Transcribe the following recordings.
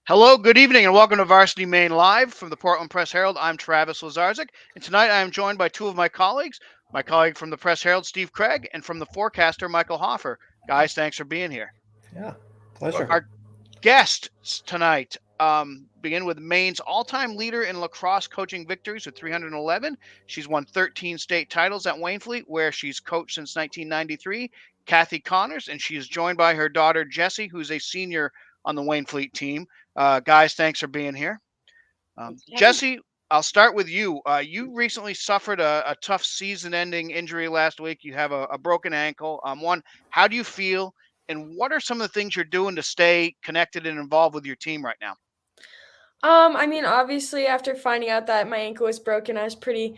Hello, good evening, and welcome to Varsity Maine Live from the Portland Press Herald. I'm Travis Lazarzik, and tonight I am joined by two of my colleagues, my colleague from the Press Herald, Steve Craig, and from the Forecaster, Michael Hoffer. Guys, thanks for being here. Yeah, pleasure. Our guests tonight begin with Maine's all-time leader in lacrosse coaching victories with 311. She's won 13 state titles at Waynflete, where she's coached since 1993, Cathie Connors, and she is joined by her daughter, Jessie, who's a senior on the Waynflete team. Guys, thanks for being here. Jessie, I'll start with you. You recently suffered a tough season-ending injury last week. You have a broken ankle. One, how do you feel, and what are some of the things you're doing to stay connected and involved with your team right now? Obviously, after finding out that my ankle was broken, I was pretty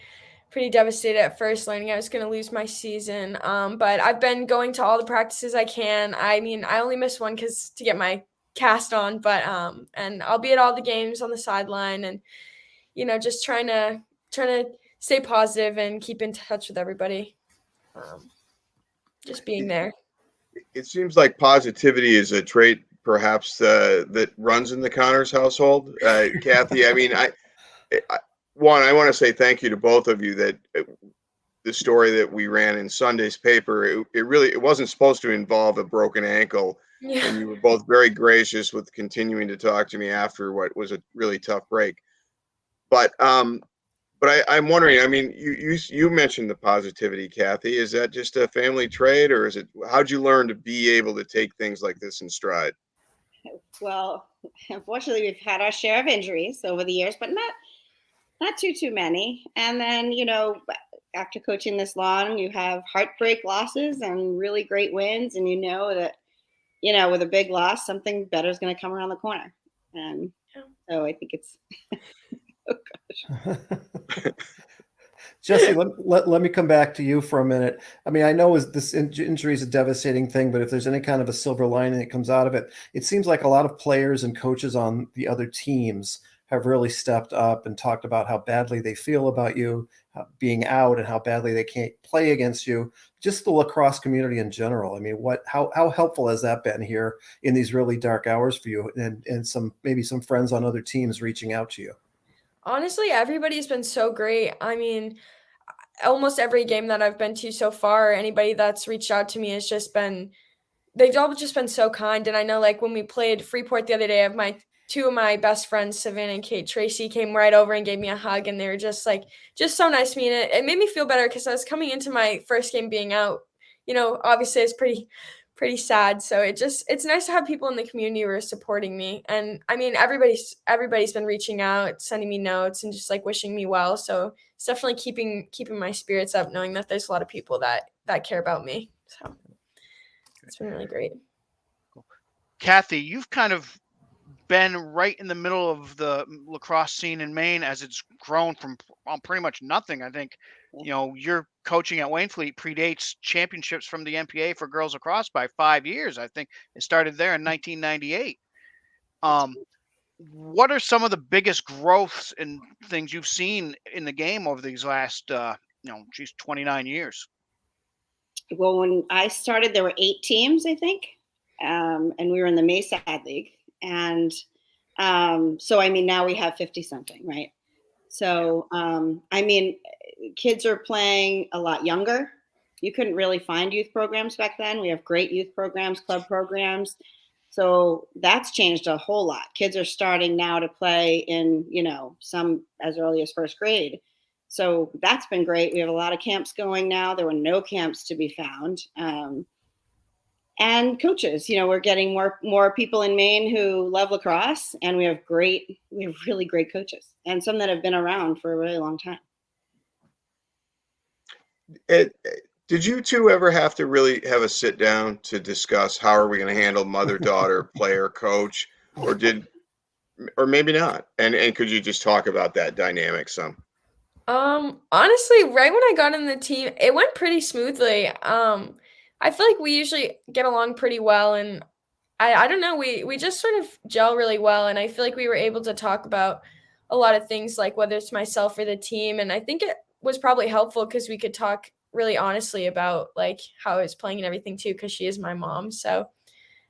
devastated at first, learning I was going to lose my season. But I've been going to all the practices I can. I only missed one because to get my cast on, but and I'll be at all the games on the sideline, and just trying to stay positive and keep in touch with everybody. Just being there. It seems like positivity is a trait perhaps that runs in the Connors household. Cathie, I want to say thank you to both of you that the story that we ran in Sunday's paper, it wasn't supposed to involve a broken ankle. Yeah. And you were both very gracious with continuing to talk to me after what was a really tough break. But I'm wondering, you mentioned the positivity, Cathie. Is that just a family trait, or how'd you learn to be able to take things like this in stride? Well, unfortunately, we've had our share of injuries over the years, but not too many. And then, after coaching this long, you have heartbreak losses and really great wins, and that, with a big loss, something better is going to come around the corner. And so I think it's oh gosh. Jesse, let me come back to you for a minute. I know this injury is a devastating thing, but if there's any kind of a silver lining that comes out of it, it seems like a lot of players and coaches on the other teams have really stepped up and talked about how badly they feel about you being out and how badly they can't play against you. Just the lacrosse community in general. How helpful has that been here in these really dark hours for you, and maybe some friends on other teams reaching out to you? Honestly, everybody's been so great. Almost every game that I've been to so far, anybody that's reached out to me they've all just been so kind. And I know, like, when we played Freeport the other day, two of my best friends, Savannah and Kate Tracy, came right over and gave me a hug, and they were just so nice to me. And it made me feel better because I was coming into my first game being out. Obviously it's pretty sad. So it's nice to have people in the community who are supporting me. And everybody's been reaching out, sending me notes, and just wishing me well. So it's definitely keeping my spirits up, knowing that there's a lot of people that care about me. So it's been really great. Cathie, you've kind of been right in the middle of the lacrosse scene in Maine as it's grown from pretty much nothing. I think, your coaching at Waynflete predates championships from the NPA for girls lacrosse by 5 years. I think it started there in 1998. What are some of the biggest growths and things you've seen in the game over these last, 29 years? Well, when I started, there were 8 teams, I think, and we were in the Mesa League. And so, now we have 50 something, right? So, kids are playing a lot younger. You couldn't really find youth programs back then. We have great youth programs, club programs. So that's changed a whole lot. Kids are starting now to play in, some as early as first grade. So that's been great. We have a lot of camps going now. There were no camps to be found. And coaches, we're getting more people in Maine who love lacrosse, and we have really great coaches, and some that have been around for a really long time. Did you two ever have to really have a sit down to discuss how are we going to handle mother, daughter, player, coach, or maybe not? And could you just talk about that dynamic some? Honestly, right when I got in the team, it went pretty smoothly. I feel like we usually get along pretty well, and I don't know, we just sort of gel really well, and I feel like we were able to talk about a lot of things, like whether it's myself or the team, and I think it was probably helpful because we could talk really honestly about how I was playing and everything too, because she is my mom. So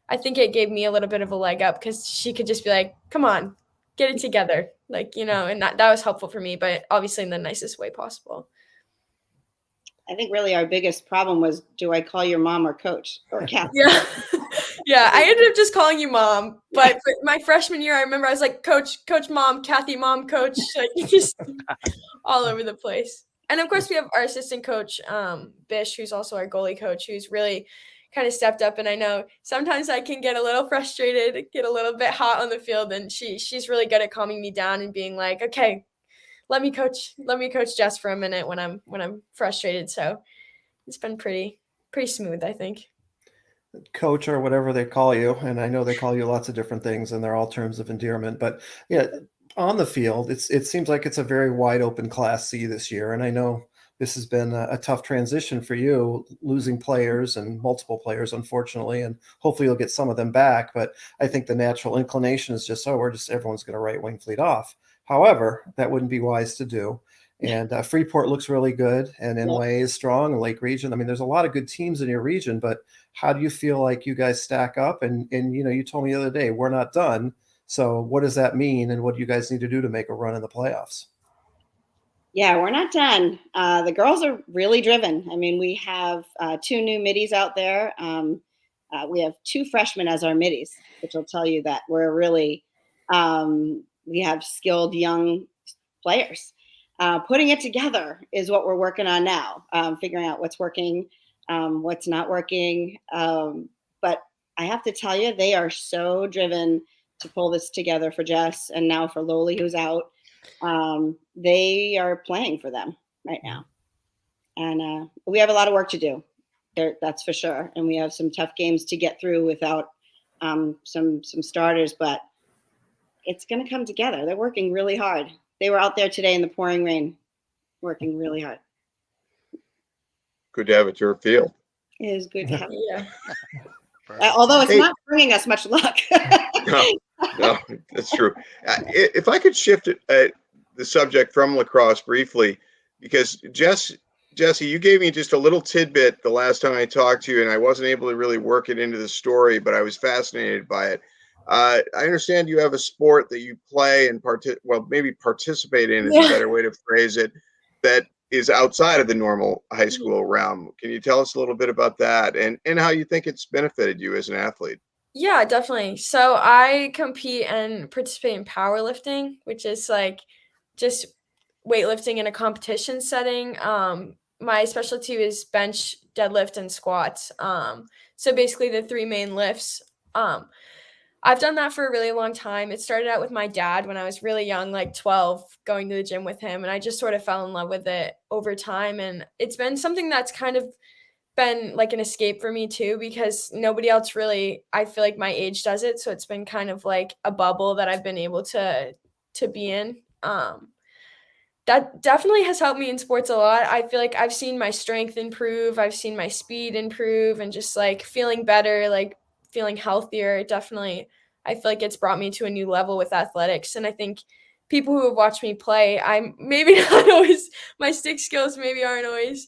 I think it gave me a little bit of a leg up because she could just be like, come on, get it together. Like, and that was helpful for me, but obviously in the nicest way possible. I think really our biggest problem was, do I call your mom or coach or Cathie? Yeah. Yeah, I ended up just calling you mom. But for my freshman year, I remember I was like, coach, mom, Cathie, mom, coach, like just all over the place. And of course, we have our assistant coach, Bish, who's also our goalie coach, who's really kind of stepped up. And I know sometimes I can get a little frustrated, get a little bit hot on the field, and she's really good at calming me down and being like, okay, let me coach Jess for a minute when I'm frustrated. So it's been pretty smooth, I think. Coach or whatever they call you, and I know they call you lots of different things, and they're all terms of endearment. But yeah, on the field, it seems like it's a very wide open Class C this year, and I know this has been a tough transition for you, losing players and multiple players, unfortunately, and hopefully you'll get some of them back. But I think the natural inclination is just, everyone's going to write Waynflete off. However, that wouldn't be wise to do. And Freeport looks really good, and NYA is strong, and Lake Region. I mean, there's a lot of good teams in your region, but how do you feel like you guys stack up? And you told me the other day, we're not done. So what does that mean? And what do you guys need to do to make a run in the playoffs? Yeah, we're not done. The girls are really driven. I mean, we have 2 new middies out there. We have 2 freshmen as our middies, which will tell you that we're really, we have skilled young players. Putting it together is what we're working on now, figuring out what's working, what's not working. But I have to tell you, they are so driven to pull this together for Jess and now for Loli, who's out. They are playing for them right now. And we have a lot of work to do. That's for sure. And we have some tough games to get through without some starters, but it's going to come together. They're working really hard. They were out there today in the pouring rain, working really hard. Good to have a turf field. It is good to have. Yeah. Although it's not bringing us much luck. No, that's true. If I could shift the subject from lacrosse briefly, because Jesse, you gave me just a little tidbit the last time I talked to you, and I wasn't able to really work it into the story, but I was fascinated by it. I understand you have a sport that you play and maybe participate in is a better way to phrase it, that is outside of the normal high school realm. Can you tell us a little bit about that and how you think it's benefited you as an athlete? Yeah, definitely. So I compete and participate in powerlifting, which is like just weightlifting in a competition setting. My specialty is bench, deadlift, and squats. So basically the 3 main lifts. I've done that for a really long time. It started out with my dad when I was really young, like 12, going to the gym with him. And I just sort of fell in love with it over time. And it's been something that's kind of been like an escape for me too, because nobody else really, I feel like my age does it. So it's been kind of like a bubble that I've been able to be in. That definitely has helped me in sports a lot. I feel like I've seen my strength improve. I've seen my speed improve and just like feeling better, like feeling healthier. Definitely, I feel like it's brought me to a new level with athletics. And I think people who have watched me play, I'm maybe not always, my stick skills maybe aren't always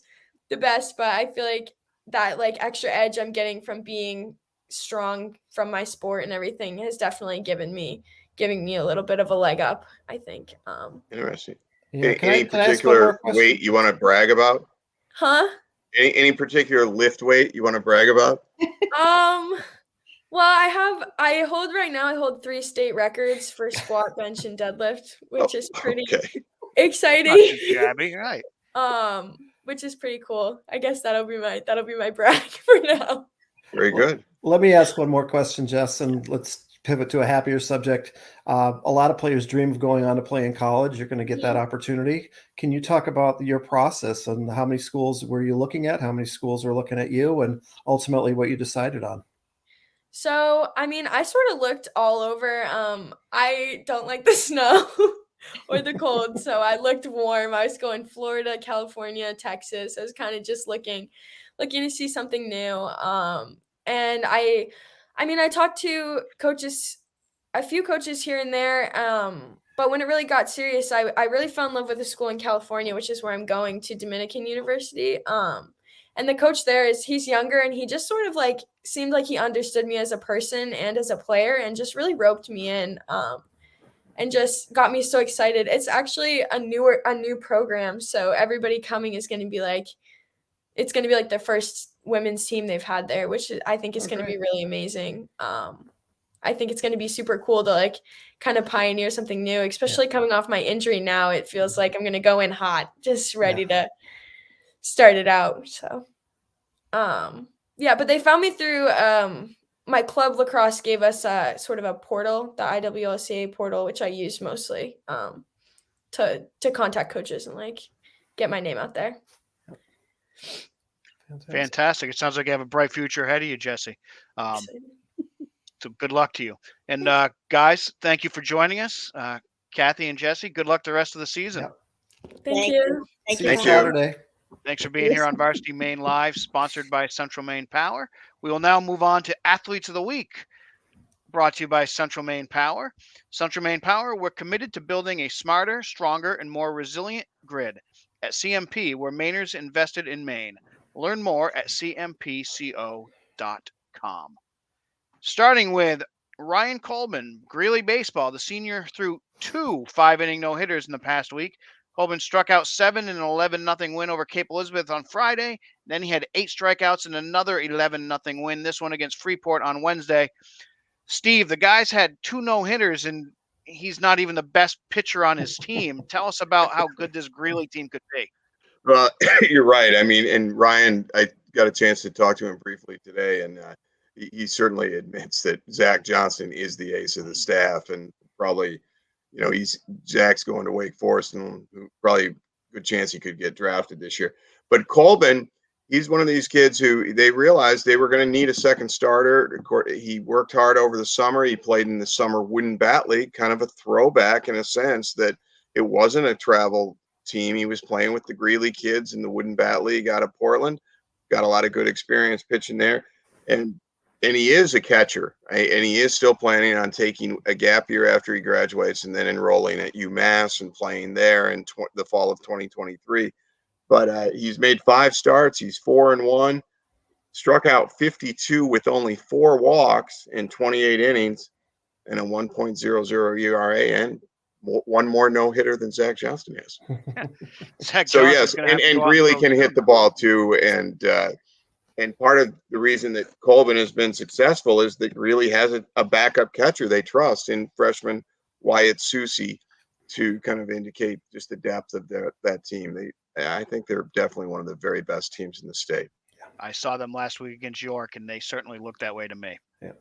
the best, but I feel like that like extra edge I'm getting from being strong from my sport and everything has definitely giving me a little bit of a leg up, I think. Interesting. Yeah, Any particular weight you want to brag about? Huh? Any particular lift weight you want to brag about? Well, I hold 3 state records for squat, bench, and deadlift, which is pretty exciting. Not too shabby, right? Which is pretty cool. I guess that'll be my brag for now. Very good. Let me ask one more question, Jess, and let's pivot to a happier subject. A lot of players dream of going on to play in college. You're going to get that opportunity. Can you talk about your process and how many schools were you looking at? How many schools were looking at you, and ultimately what you decided on? So, I mean, I sort of looked all over. I don't like the snow or the cold, so I looked warm. I was going Florida, California, Texas. I was kind of just looking to see something new. And I mean, I talked to coaches, a few coaches here and there. But when it really got serious, I really fell in love with a school in California, which is where I'm going, to Dominican University. And the coach there he's younger, and he just sort of like seemed like he understood me as a person and as a player, and just really roped me in, and just got me so excited. It's actually a new program, so everybody coming is going to be like, it's going to be like the first women's team they've had there, which I think is going to be really amazing. I think it's going to be super cool to like kind of pioneer something new, especially coming off my injury now. It feels like I'm going to go in hot, just ready to start it out. So, but they found me through my club. Lacrosse gave us sort of a portal, the IWLCA portal, which I use mostly to contact coaches and like get my name out there. Fantastic. It sounds like you have a bright future ahead of you, Jesse. So good luck to you. And guys, thank you for joining us. Cathie and Jesse, good luck the rest of the season. Thank you. See you Saturday. Thanks for being here on Varsity Maine Live, sponsored by Central Maine Power. We will now move on to Athletes of the Week, brought to you by Central Maine Power. Central Maine Power, we're committed to building a smarter, stronger, and more resilient grid. At CMP, we're Mainers invested in Maine. Learn more at cmpco.com. Starting with Ryan Coleman, Greely baseball. The senior threw 2 5-inning no-hitters in the past week. Coleman struck out 7 in an 11-0 win over Cape Elizabeth on Friday. Then he had 8 strikeouts in another 11-0 win, this one against Freeport on Wednesday. Steve, the guy's had 2 no-hitters, and he's not even the best pitcher on his team. Tell us about how good this Greely team could be. Well, you're right. I mean, and Ryan, I got a chance to talk to him briefly today, and he certainly admits that Zach Johnson is the ace of the staff, and probably, Zach's going to Wake Forest, and probably a good chance he could get drafted this year. But Coleman, he's one of these kids who they realized they were going to need a second starter. He worked hard over the summer. He played in the summer wooden bat league, kind of a throwback in a sense that it wasn't a travel team. He was playing with the Greely kids in the wooden bat league out of Portland. Got a lot of good experience pitching there, and he is a catcher, and he is still planning on taking a gap year after he graduates and then enrolling at UMass and playing there in the fall of 2023. But he's made 5 starts. He's 4-1, struck out 52 with only 4 walks in 28 innings and a 1.00 ERA, and 1 more no-hitter than Zach Johnston has. So yes, and Greely can hit the ball too, and part of the reason that Coleman has been successful is that Greely has a backup catcher they trust in freshman Wyatt Susi to kind of indicate just the depth of that team. I think they're definitely one of the very best teams in the state. I saw them last week against York, and they certainly looked that way to me. Yeah.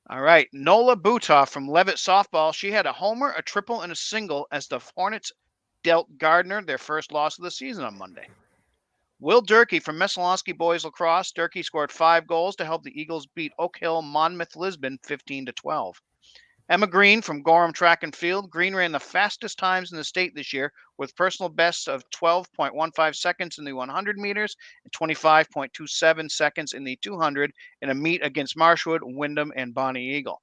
All right, Nola Butoff from Levitt softball. She had a homer, a triple, and a single as the Hornets dealt Gardner their first loss of the season on Monday. Will Durkee from Messalonskee boys lacrosse. Durkee scored 5 goals to help the Eagles beat Oak Hill Monmouth Lisbon 15-12. Emma Green from Gorham track and field. Green ran the fastest times in the state this year with personal bests of 12.15 seconds in the 100 meters and 25.27 seconds in the 200 in a meet against Marshwood, Wyndham, and Bonnie Eagle.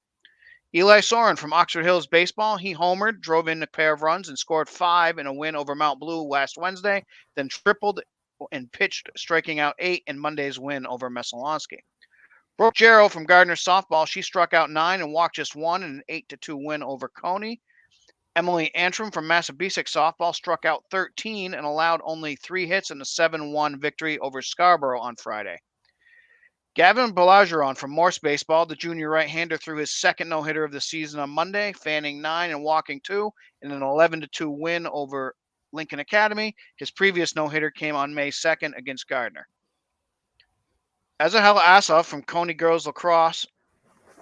Eli Soren from Oxford Hills baseball. He homered, drove in a pair of runs, and scored 5 in a win over Mount Blue last Wednesday, then tripled and pitched, striking out 8 in Monday's win over Messalonskee. Brooke Jarrow from Gardner softball. She struck out 9 and walked just 1 in an 8-2 win over Coney. Emily Antrim from Massabesic softball struck out 13 and allowed only 3 hits in a 7-1 victory over Scarborough on Friday. Gavin Balageron from Morse baseball, the junior right-hander, threw his second no-hitter of the season on Monday, fanning 9 and walking 2 in an 11-2 win over Lincoln Academy. His previous no-hitter came on May 2nd against Gardner. Azahel Asaf from Coney Girls Lacrosse.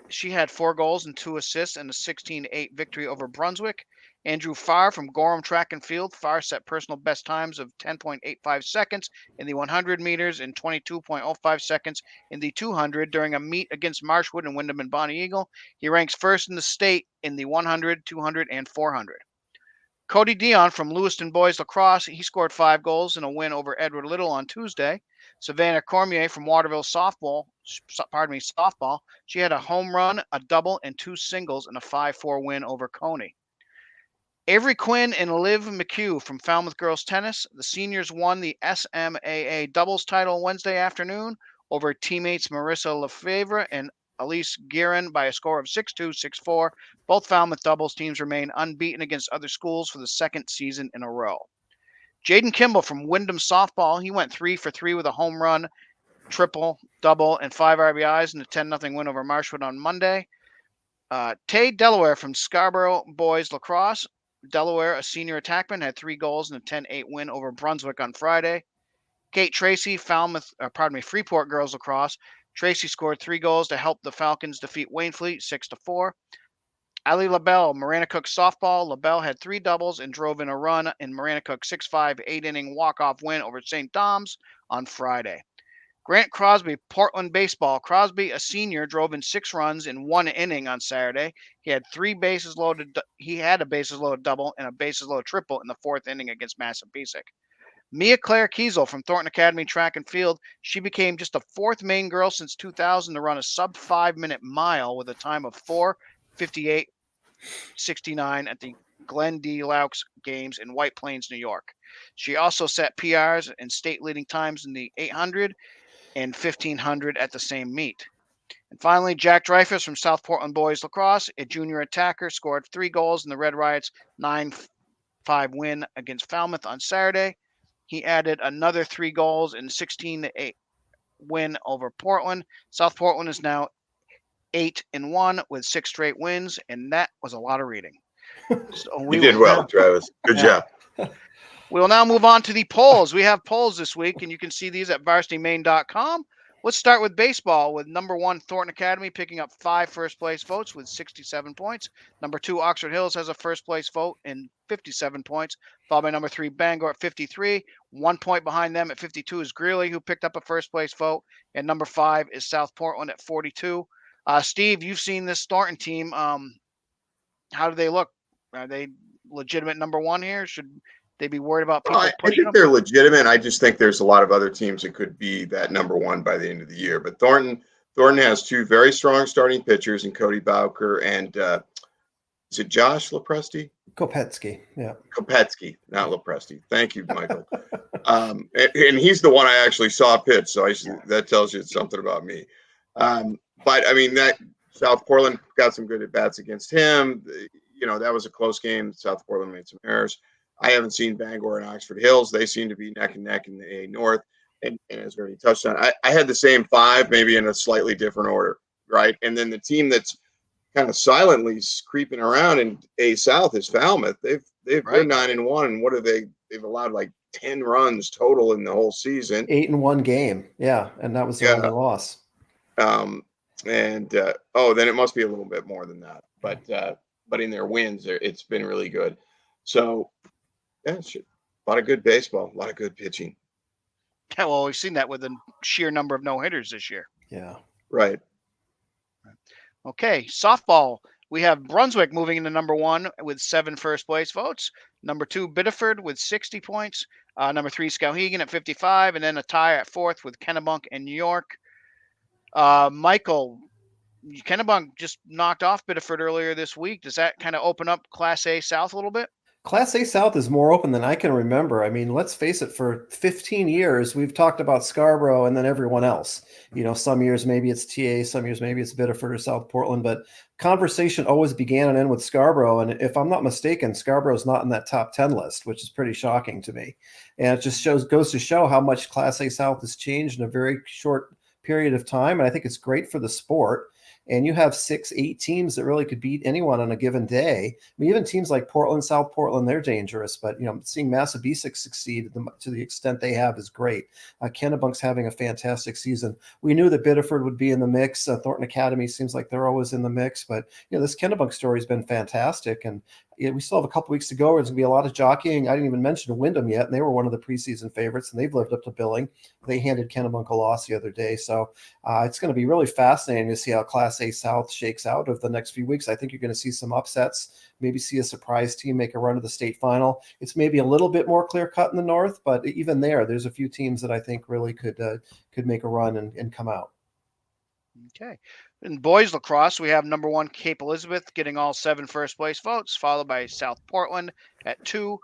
She had 4 goals and 2 assists in a 16-8 victory over Brunswick. Andrew Farr from Gorham track and field. Farr set personal best times of 10.85 seconds in the 100 meters and 22.05 seconds in the 200 during a meet against Marshwood and Wyndham and Bonnie Eagle. He ranks first in the state in the 100, 200, and 400. Cody Dion from Lewiston Boys Lacrosse. He scored 5 goals in a win over Edward Little on Tuesday. Savannah Cormier from Waterville softball. She had a home run, a double, and 2 singles in a 5-4 win over Coney. Avery Quinn and Liv McHugh from Falmouth Girls Tennis. The seniors won the SMAA doubles title Wednesday afternoon over teammates Marissa Lefevre and Elise Guerin by a score of 6-2, 6-4. Both Falmouth doubles teams remain unbeaten against other schools for the second season in a row. Jaden Kimball from Wyndham Softball, he went 3 for 3 with a home run, triple, double, and 5 RBIs in a 10-0 win over Marshwood on Monday. Tay Delaware from Scarborough Boys Lacrosse. Delaware, a senior attackman, had 3 goals in a 10-8 win over Brunswick on Friday. Kate Tracy, Freeport Girls Lacrosse. Tracy scored 3 goals to help the Falcons defeat Waynflete 6-4. Ali LaBelle, Marana Cook Softball. LaBelle had 3 doubles and drove in a run in Marana Cook 6-5 8-inning walk-off win over St. Tom's on Friday. Grant Crosby, Portland Baseball. Crosby, a senior, drove in 6 runs in 1 inning on Saturday. He had 3 bases loaded. He had a bases loaded double and a bases loaded triple in the 4th inning against Massabesic. Mia Claire Kiesel from Thornton Academy Track and Field. She became just the 4th Maine girl since 2000 to run a sub 5-minute mile with a time of 4:58:69 at the Glen D. Laux Games in White Plains, New York. She also set PRs and state leading times in the 800 and 1500 at the same meet. And finally, Jack Dreyfus from South Portland Boys Lacrosse, a junior attacker, scored 3 goals in the Red Riots' 9-5 win against Falmouth on Saturday. He added another 3 goals in 16-8 win over Portland. South Portland is now 8-1 with 6 straight wins, and that was a lot of reading. So you did well, Travis. Good job. We will now move on to the polls. We have polls this week, and you can see these at varsitymaine.com. Let's start with baseball, with number 1 Thornton Academy picking up 5 first-place votes with 67 points. Number 2 Oxford Hills has a first-place vote and 57 points, followed by number 3 Bangor at 53. 1 point behind them at 52 is Greely, who picked up a first-place vote, and number 5 is South Portland at 42. Steve, you've seen this Thornton team. How do they look? Are they legitimate number 1 here? Should they be worried about people I pushing think them? they're legitimate. I just think there's a lot of other teams that could be that number 1 by the end of the year. But Thornton has 2 very strong starting pitchers in Cody Bowker and is it Josh Lepresti? Kopetsky, yeah. Kopetsky, not Lepresti. Thank you, Michael. And he's the one I actually saw pitch, so that tells you something about me. But I mean, that South Portland got some good at bats against him. That was a close game. South Portland made some errors. I haven't seen Bangor and Oxford Hills. They seem to be neck and neck in the A North, and as already touched on, I had the same 5, maybe in a slightly different order, right? And then the team that's kind of silently creeping around in A South is Falmouth. They're 9-1, and what have they've allowed like 10 runs total in the whole season. 8-1 game, yeah, and that was their only loss. Then it must be a little bit more than that, but in their wins, it's been really good. So. Yeah, a lot of good baseball, a lot of good pitching. Yeah, well, we've seen that with the sheer number of no-hitters this year. Yeah. Right. Okay, softball. We have Brunswick moving into number 1 with 7 first-place votes. Number 2, Biddeford with 60 points. Number 3, Skowhegan at 55, and then a tie at 4th with Kennebunk and New York. Michael, Kennebunk just knocked off Biddeford earlier this week. Does that kind of open up Class A South a little bit? Class A South is more open than I can remember. I mean, let's face it, for 15 years, we've talked about Scarborough and then everyone else. Some years maybe it's TA, some years maybe it's Biddeford or South Portland, but conversation always began and ended with Scarborough. And if I'm not mistaken, Scarborough's not in that top 10 list, which is pretty shocking to me. And it just goes to show how much Class A South has changed in a very short period of time. And I think it's great for the sport. And you have 6-8 teams that really could beat anyone on a given day. I mean, even teams like Portland, South Portland, they're dangerous. But, seeing Massabesic succeed to the extent they have is great. Kennebunk's having a fantastic season. We knew that Biddeford would be in the mix. Thornton Academy seems like they're always in the mix. But, this Kennebunk story has been fantastic. And we still have a couple weeks to go. There's going to be a lot of jockeying. I didn't even mention Wyndham yet, and they were one of the preseason favorites, and they've lived up to billing. They handed Kennebunk a loss the other day. So it's going to be really fascinating to see how Class A South shakes out over the next few weeks. I think you're going to see some upsets, maybe see a surprise team make a run to the state final. It's maybe a little bit more clear-cut in the North, but even there's a few teams that I think really could make a run and come out. Okay. In boys lacrosse, we have number 1 Cape Elizabeth getting all 7 first place votes, followed by South Portland at 2,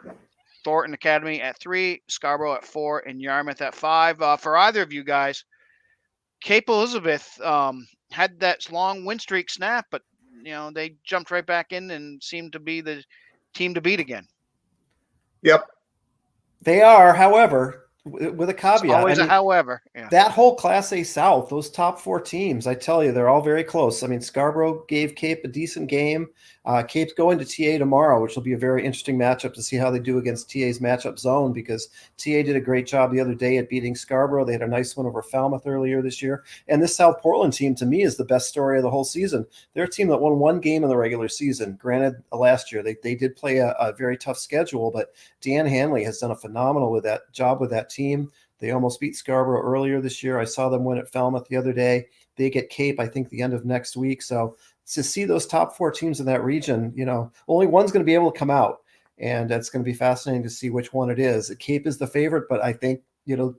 Thornton Academy at 3, Scarborough at 4, and Yarmouth at 5. For either of you guys, Cape Elizabeth had that long win streak snap, but they jumped right back in and seemed to be the team to beat again. Yep. They are, however, with a caveat. It's always a however. Yeah. That whole Class A South, those top 4 teams, I tell you, they're all very close. I mean, Scarborough gave Cape a decent game. Cape's going to TA tomorrow, which will be a very interesting matchup to see how they do against TA's matchup zone, because TA did a great job the other day at beating Scarborough. They had a nice one over Falmouth earlier this year. And this South Portland team, to me, is the best story of the whole season. They're a team that won 1 game in the regular season. Granted, last year they did play a very tough schedule, but Dan Hanley has done a phenomenal job with that team. They almost beat Scarborough earlier this year. I saw them win at Falmouth the other day. They get Cape, I think, the end of next week. So to see those top 4 teams in that region, only one's going to be able to come out. And it's going to be fascinating to see which one it is. Cape is the favorite, but I think,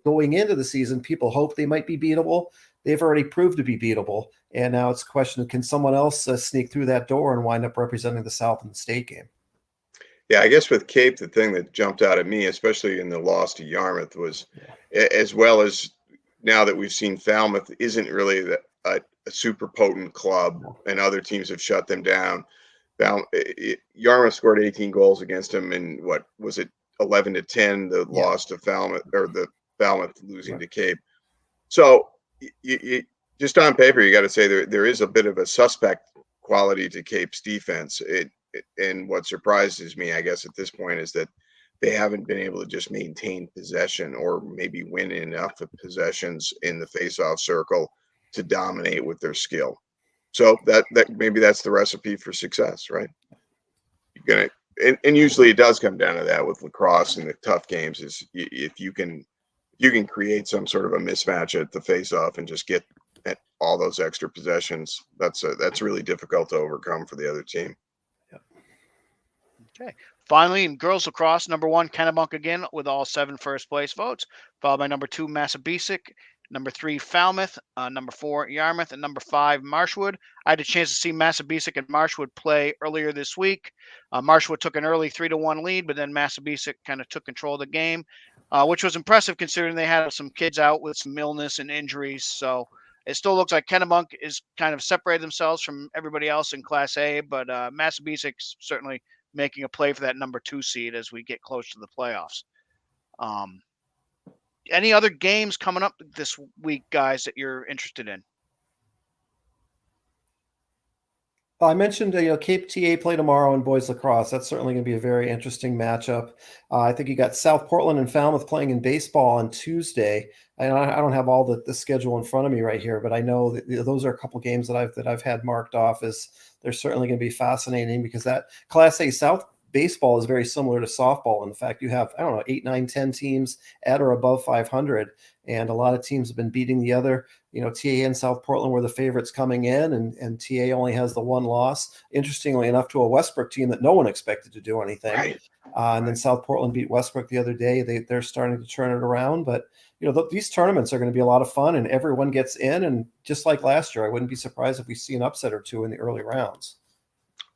going into the season, people hope they might be beatable. They've already proved to be beatable. And now it's a question of, can someone else sneak through that door and wind up representing the South in the state game? Yeah, I guess with Cape, the thing that jumped out at me, especially in the loss to Yarmouth, was as well as now that we've seen Falmouth isn't really a super potent club, and other teams have shut them down. Yarmouth scored 18 goals against them, and what was it, 11-10, the loss to Falmouth, or the Falmouth losing to Cape. So you just on paper, you got to say there is a bit of a suspect quality to Cape's defense. And what surprises me, I guess, at this point is that they haven't been able to just maintain possession or maybe win enough of possessions in the face-off circle to dominate with their skill. So that maybe that's the recipe for success, right? You're gonna, and usually it does come down to that with lacrosse and the tough games, is if you can create some sort of a mismatch at the face-off and just get at all those extra possessions, that's really difficult to overcome for the other team. Okay. Finally, in girls lacrosse, number 1 Kennebunk again with all 7 first place votes, followed by number 2 Massabesic, number 3 Falmouth, number 4 Yarmouth, and number 5 Marshwood. I had a chance to see Massabesic and Marshwood play earlier this week. Marshwood took an early 3-1 lead, but then Massabesic kind of took control of the game, which was impressive considering they had some kids out with some illness and injuries. So it still looks like Kennebunk is kind of separated themselves from everybody else in Class A, but Massabesic's certainly making a play for that number 2 seed as we get close to the playoffs. Any other games coming up this week, guys, that you're interested in? I mentioned, Cape TA play tomorrow in boys lacrosse. That's certainly going to be a very interesting matchup. I think you got South Portland and Falmouth playing in baseball on Tuesday. I don't have all the schedule in front of me right here, but I know that those are a couple games that I've had marked off as they're certainly going to be fascinating, because that Class A South baseball is very similar to softball. In fact, you have, 8, 9, 10 teams at or above 500, and a lot of teams have been beating the other. TA and South Portland were the favorites coming in, and TA only has the 1 loss, interestingly enough, to a Westbrook team that no one expected to do anything. Right. And then South Portland beat Westbrook the other day. They're starting to turn it around, but these tournaments are going to be a lot of fun, and everyone gets in. And just like last year, I wouldn't be surprised if we see an upset or 2 in the early rounds.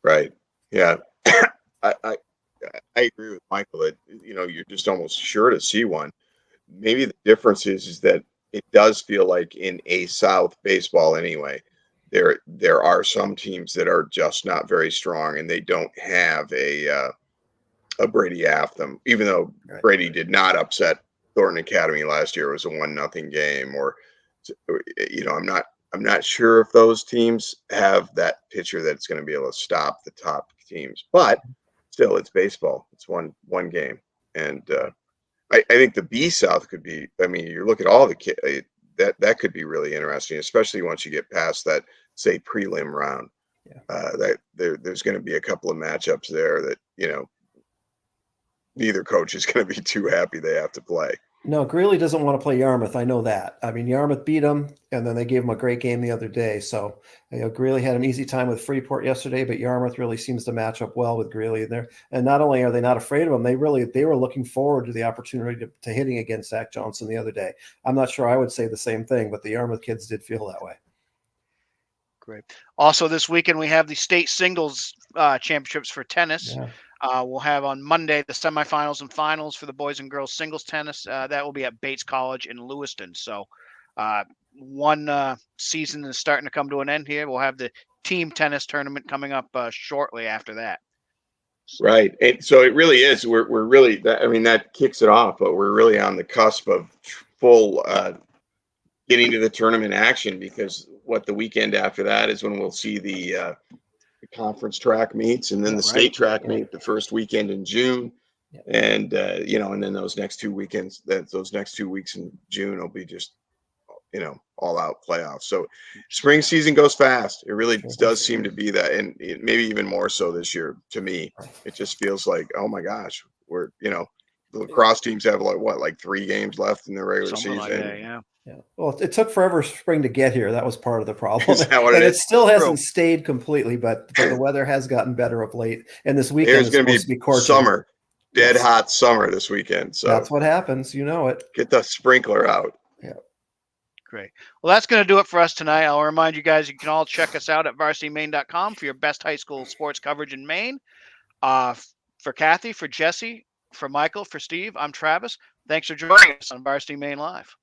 Right. Yeah. I agree with Michael that you're just almost sure to see one. Maybe the difference is that it does feel like in A South baseball anyway, there are some teams that are just not very strong, and they don't have a Brady Atham, even though Brady did not upset Thornton Academy last year. It was a 1-0 game, or I'm not sure if those teams have that pitcher that's going to be able to stop the top teams, but still, it's baseball. It's one game, and I think the B South could be. I mean, you look at all the that could be really interesting, especially once you get past that, say, prelim round. Yeah. That there's going to be a couple of matchups there that neither coach is going to be too happy they have to play. No, Greely doesn't want to play Yarmouth. I know that. I mean, Yarmouth beat them, and then they gave him a great game the other day. So, Greely had an easy time with Freeport yesterday, but Yarmouth really seems to match up well with Greely there. And not only are they not afraid of him, they were looking forward to the opportunity to hitting against Zach Johnson the other day. I'm not sure I would say the same thing, but the Yarmouth kids did feel that way. Great. Also, this weekend we have the state singles championships for tennis. Yeah. We'll have on Monday the semifinals and finals for the boys and girls singles tennis. That will be at Bates College in Lewiston. So, one season is starting to come to an end here. We'll have the team tennis tournament coming up shortly after that. Right. And so it really is. We're really that. I mean, that kicks it off, but we're really on the cusp of full getting to the tournament action, because what the weekend after that is when we'll see the conference track meets, and then the state track meet the first weekend in June. Yeah. And and then those next 2 weekends, those next 2 weeks in June will be just all out playoffs. So spring season goes fast. It really does seem to be that, and maybe even more so this year. To me, it just feels like, oh my gosh, we're the lacrosse teams have like 3 games left in the regular Something season. like that, yeah. Yeah. Well, it took forever spring to get here. That was part of the problem. Is that what it and is? it still hasn't stayed completely, but the weather has gotten better of late. And this weekend There's is going supposed to be scorching. summer, dead hot summer this weekend. So that's what happens. You know it. Get the sprinkler out. Yeah. Great. Well, that's going to do it for us tonight. I'll remind you guys, you can all check us out at varsitymaine.com for your best high school sports coverage in Maine. For Cathie, for Jesse, for Michael, for Steve, I'm Travis. Thanks for joining us on Varsity Maine Live.